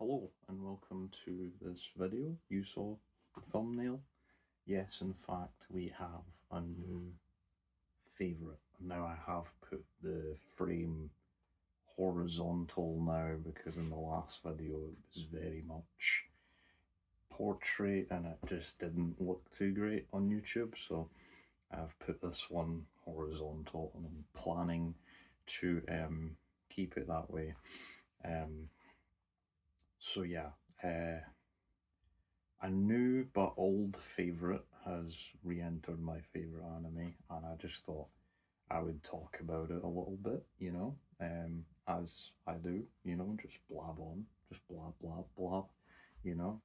Hello and welcome to this video. You saw the thumbnail. Yes, in fact, we have a new favourite. Now I have put the frame horizontal now because in the last video it was very much portrait and it just didn't look too great on YouTube. So I've put this one horizontal and I'm planning to keep it that way. So yeah, a new but old favourite has re-entered my favourite anime, and I just thought I would talk about it a little bit, as I do, just blab on, just blab, blab, blab, you know.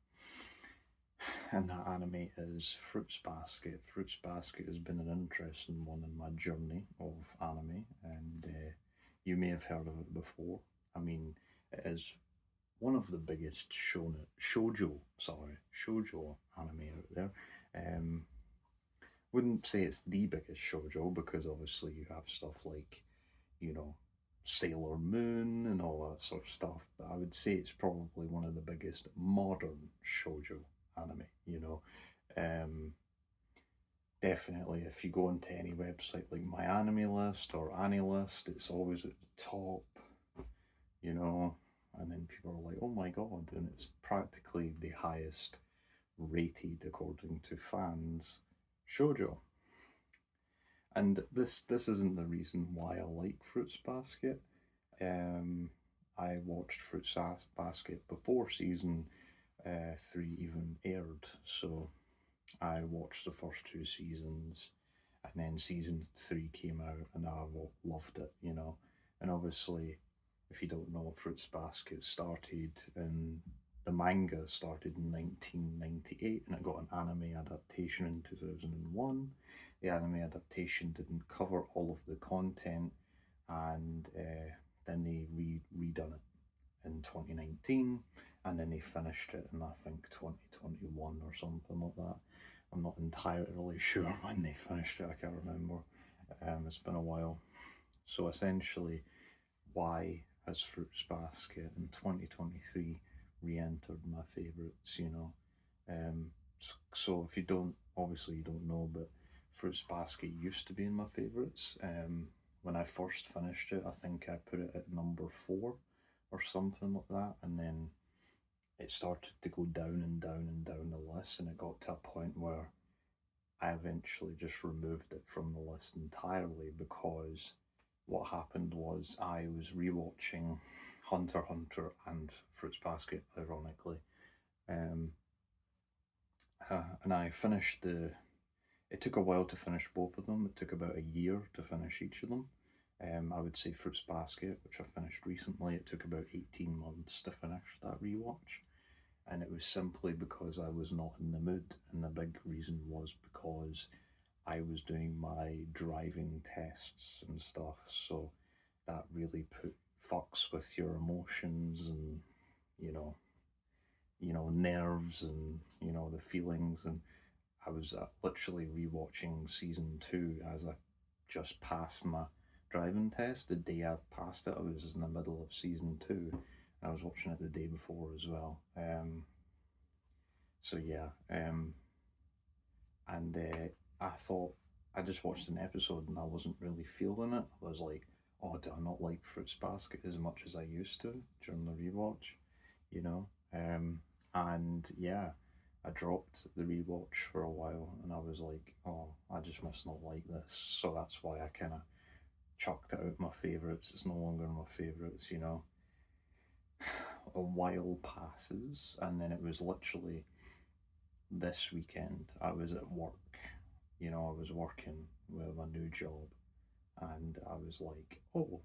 And that anime is Fruits Basket. Fruits Basket has been an interesting one in my journey of anime, and you may have heard of it before. I mean, it is one of the biggest shoujo anime out there. Um, wouldn't say it's the biggest shoujo because obviously you have stuff like, you know, Sailor Moon and all that sort of stuff. But I would say it's probably one of the biggest modern shoujo anime. Um, Definitely if you go into any website like My Anime List or AniList, it's always at the top. You know, and then people are like, oh my god, and it's practically the highest rated according to fans shoujo. And this isn't the reason why I like Fruits Basket. Um, I watched Fruits Basket before season 3 even aired, so I watched the first two seasons, and then season 3 came out, and I loved it, And obviously, if you don't know, Fruits Basket started in the manga started in 1998 and it got an anime adaptation in 2001. The anime adaptation didn't cover all of the content, and then they redone it in 2019, and then they finished it in I think 2021 or something like that. I'm not entirely sure when they finished it, I can't remember. It's been a while. So essentially, why has Fruits Basket in 2023 re-entered my favourites, so if you don't, obviously you don't know, but Fruits Basket used to be in my favourites. When I first finished it, I think I put it at number 4 or something like that, and then it started to go down and down and down the list, and it got to a point where I eventually just removed it from the list entirely because what happened was I was rewatching Hunter x Hunter and Fruits Basket, ironically, um, and I finished the. It took a while to finish both of them. It took about a year to finish each of them. I would say Fruits Basket, which I finished recently, it took about 18 months to finish that rewatch. And it was simply because I was not in the mood. And the big reason was because I was doing my driving tests and stuff. So that really fucks with your emotions and, you know, nerves and, the feelings. And I was literally rewatching season 2 as I just passed my driving test. The day I passed it, I was in the middle of season 2. I was watching it the day before as well. So yeah, and I thought I just watched an episode and I wasn't really feeling it. I was like, oh, do I not like Fruits Basket as much as I used to during the rewatch? You know, and yeah, I dropped the rewatch for a while, and I was like, oh, I just must not like this. So that's why I kind of chucked it out my favorites. It's no longer my favorites. A while passes, and then it was literally this weekend. I was at work. I was working with a new job, and I was like, oh,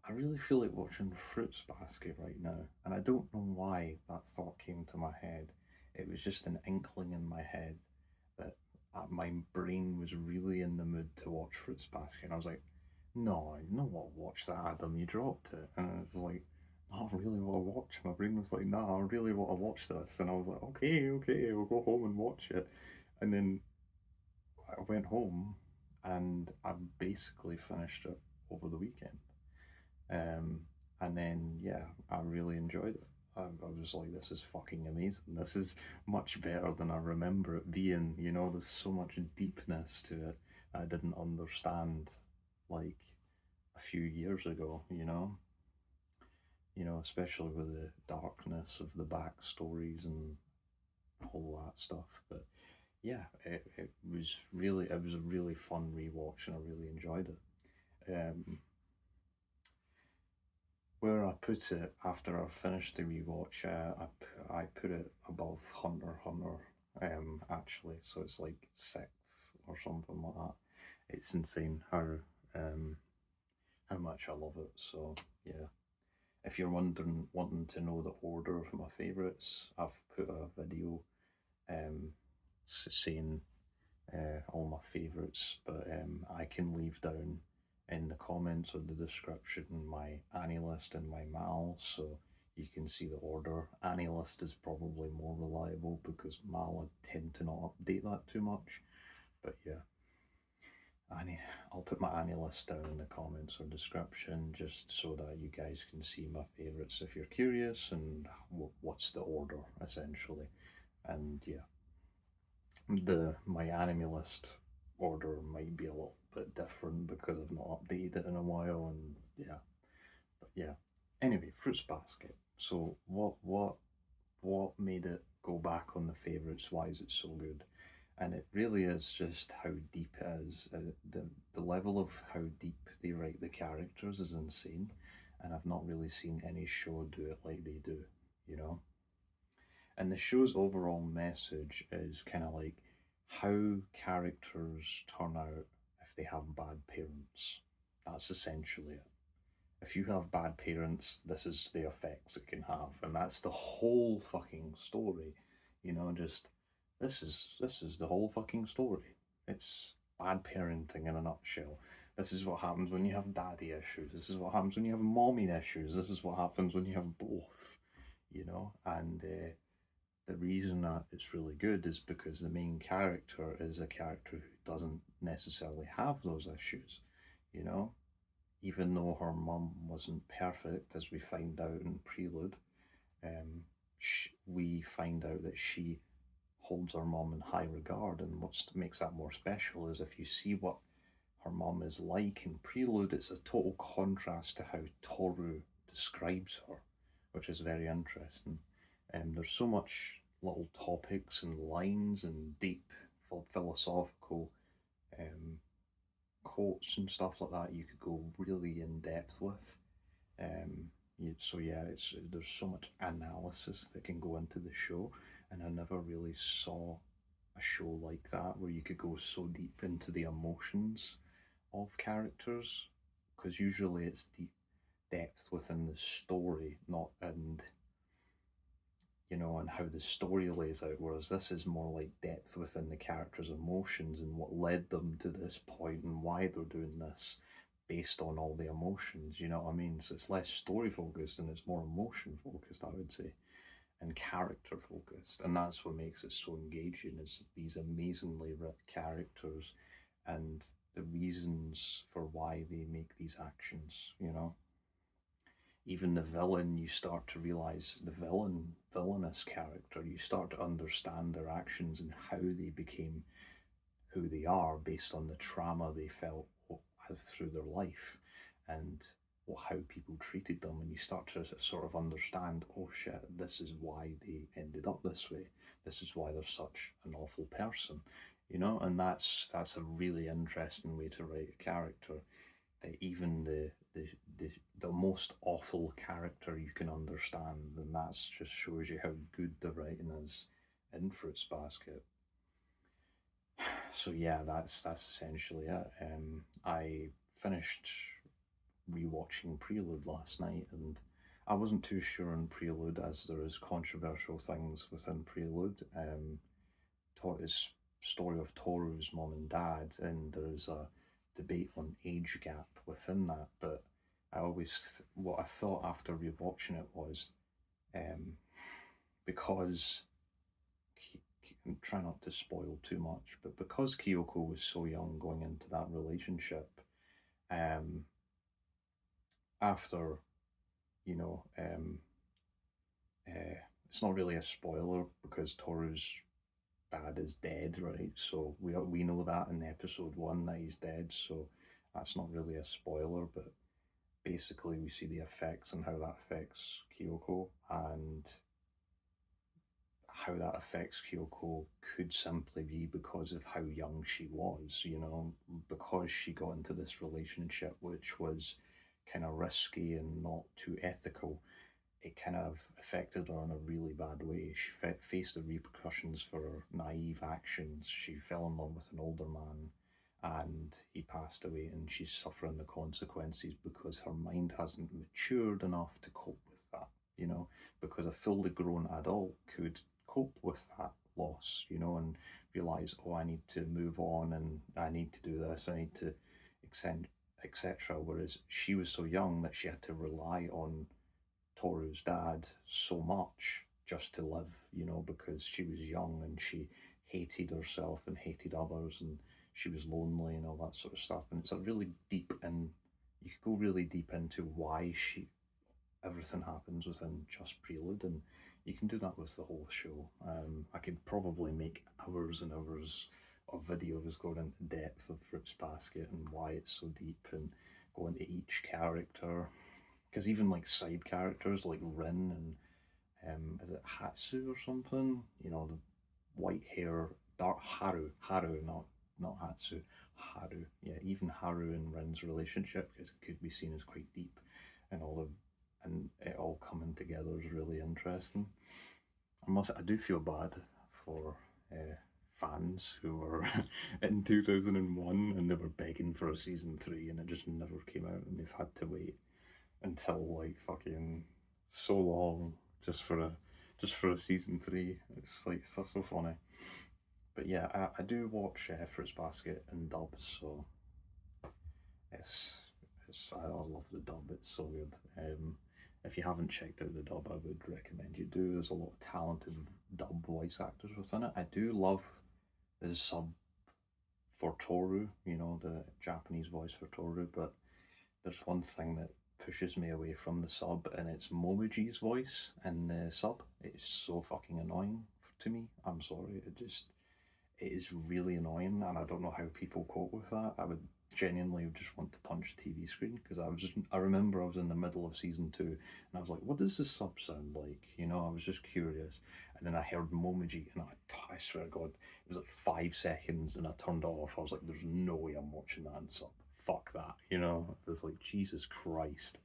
I really feel like watching Fruits Basket right now. And I don't know why that thought came to my head. It was just an inkling in my head that my brain was really in the mood to watch Fruits Basket. And I was like, no, you know what, watch that, Adam, you dropped it. And I was like, no, I really want to watch. My brain was like, no, I really want to watch this. And I was like, okay, okay, we'll go home and watch it. And then I went home and I basically finished it over the weekend. Um, And then, yeah, I really enjoyed it. I was like, this is fucking amazing. This is much better than I remember it being. You know, there's so much deepness to it I didn't understand like a few years ago, you know? Especially with the darkness of the backstories and all that stuff. But yeah, it was a really fun rewatch and I really enjoyed it. Where I put it after I finished the rewatch, I put it above Hunter x Hunter, actually. So it's like sixth or something like that. It's insane um how much I love it. So yeah, if you're wanting to know the order of my favourites, I've put a video um saying all my favourites, but I can leave down in the comments or the description my Annie list and my Mal, so you can see the order. Annie list is probably more reliable because Mal I tend to not update that too much, but yeah. Annie, I'll put my Annie list down in the comments or description just so that you guys can see my favourites if you're curious and what's the order essentially. And yeah, the my anime list order might be a little bit different because I've not updated it in a while, and yeah, but yeah. Anyway, Fruits Basket. So what made it go back on the favorites? Why is it so good? And it really is just how deep it is. The level of how deep they write the characters is insane, and I've not really seen any show do it like they do. You know, and the show's overall message is kind of like how characters turn out if they have bad parents. That's essentially it. If you have bad parents, this is the effects it can have, and that's the whole fucking story. Just this is the whole fucking story. It's bad parenting in a nutshell. This is what happens when you have daddy issues. This is what happens when you have mommy issues. This is what happens when you have both. And the reason that it's really good is because the main character is a character who doesn't necessarily have those issues, you know? Even though her mum wasn't perfect, as we find out in Prelude, we find out that she holds her mum in high regard. And what makes that more special is if you see what her mum is like in Prelude, it's a total contrast to how Toru describes her, which is very interesting. There's so much little topics and lines and deep philosophical um, quotes and stuff like that you could go really in depth with. So yeah, there's so much analysis that can go into the show, and I never really saw a show like that where you could go so deep into the emotions of characters, because usually it's deep depth within the story, not in and how the story lays out, whereas this is more like depth within the characters' emotions and what led them to this point and why they're doing this based on all the emotions, you know what I mean? So it's less story focused and it's more emotion focused, I would say, and character focused. And that's what makes it so engaging is these amazingly writ characters and the reasons for why they make these actions. Even the villain, you start to realize the villainous character, you start to understand their actions and how they became who they are based on the trauma they felt through their life and how people treated them. And you start to sort of understand, oh shit, this is why they ended up this way. This is why they're such an awful person. And that's a really interesting way to write a character, that even the most awful character you can understand, and that's just shows you how good the writing is in Fruits Basket. So yeah, that's essentially it. I finished rewatching Prelude last night, and I wasn't too sure on Prelude as there is controversial things within Prelude. His story of Toru's mom and dad, and there's a debate on age gap within that. But what I thought after rewatching it was, um, because and try not to spoil too much, but because Kyoko was so young going into that relationship, um, after you know, it's not really a spoiler because Toru's dad is dead, right? So we know that in episode one that he's dead. So that's not really a spoiler, but basically we see the effects and how that affects Kyoko, and how that affects Kyoko could simply be because of how young she was, because she got into this relationship which was kind of risky and not too ethical. It kind of affected her in a really bad way. She faced the repercussions for her naive actions. She fell in love with an older man and he passed away, and she's suffering the consequences because her mind hasn't matured enough to cope with that, because a fully grown adult could cope with that loss, and realize, oh, I need to move on and I need to do this, I need to extend, etc. Whereas she was so young that she had to rely on Toru's dad so much just to live, because she was young and she hated herself and hated others, and she was lonely and all that sort of stuff. And it's a really deep, and you could go really deep into why everything happens within Just Prelude, and you can do that with the whole show. I could probably make hours and hours of videos going into depth of Fruits Basket and why it's so deep, and go into each character, because even like side characters like Rin and is it Hatsu or something? The white hair, dark Haru, not Hatsu, Haru. Yeah, even Haru and Rin's relationship is could be seen as quite deep, and and it all coming together is really interesting. I do feel bad for fans who were in 2001 and they were begging for a season three and it just never came out, and they've had to wait until like fucking so long just for a season three. It's like so funny. But yeah, I do watch Fruits Basket in dubs, so it's I love the dub. It's so good. If you haven't checked out the dub, I would recommend you do. There's a lot of talented dub voice actors within it. I do love the sub for Toru, the Japanese voice for Toru, but there's one thing that pushes me away from the sub, and it's Momoji's voice in the sub. It's so fucking annoying to me. I'm sorry. It is really annoying, and I don't know how people cope with that. I would genuinely just want to punch the TV screen, because I remember I was in the middle of season two, and I was like, what does the sub sound like? I was just curious, and then I heard Momoji, and I swear to God, it was like 5 seconds, and I turned it off. I was like, there's no way I'm watching that in sub. Fuck that, It was like, Jesus Christ.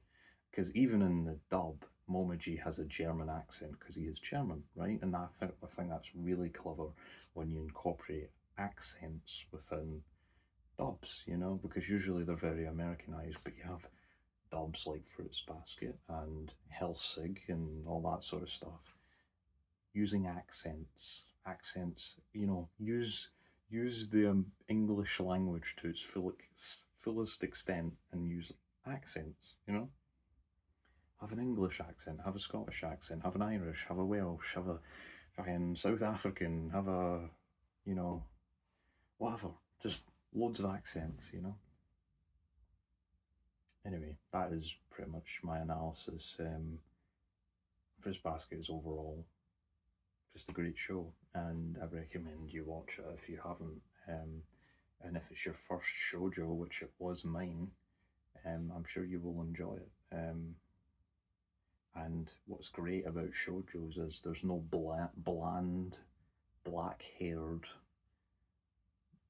Because even in the dub, Momoji has a German accent because he is German, right? And I think that's really clever when you incorporate accents within dubs, because usually they're very Americanized, but you have dubs like Fruits Basket and Helsing and all that sort of stuff, using accents, use the English language to its fullest extent and use accents, have an English accent, have a Scottish accent, have an Irish, have a Welsh, have a fucking South African, have a, you know, whatever. Just loads of accents. Anyway, that is pretty much my analysis. Fruits Basket is overall just a great show, and I recommend you watch it if you haven't. And if it's your first shoujo, which it was mine, I'm sure you will enjoy it. And what's great about shoujos is there's no bland, black-haired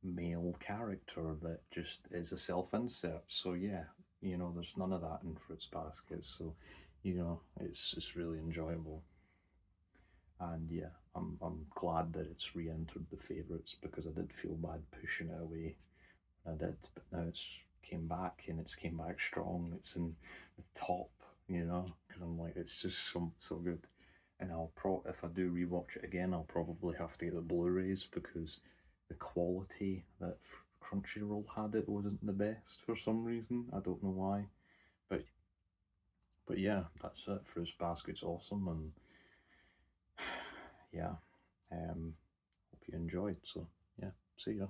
male character that just is a self-insert. So yeah, there's none of that in Fruits Basket. So, it's really enjoyable. And yeah, I'm glad that it's re-entered the favourites, because I did feel bad pushing it away. I did, but now it's came back, and it's came back strong. It's in the top, because I'm like, it's just so good. And if I do rewatch it again, I'll probably have to get the Blu-rays, because the quality that Crunchyroll had it wasn't the best for some reason. I don't know why, but yeah, that's it. Fruits Basket's awesome, and yeah, hope you enjoyed. So yeah, see ya.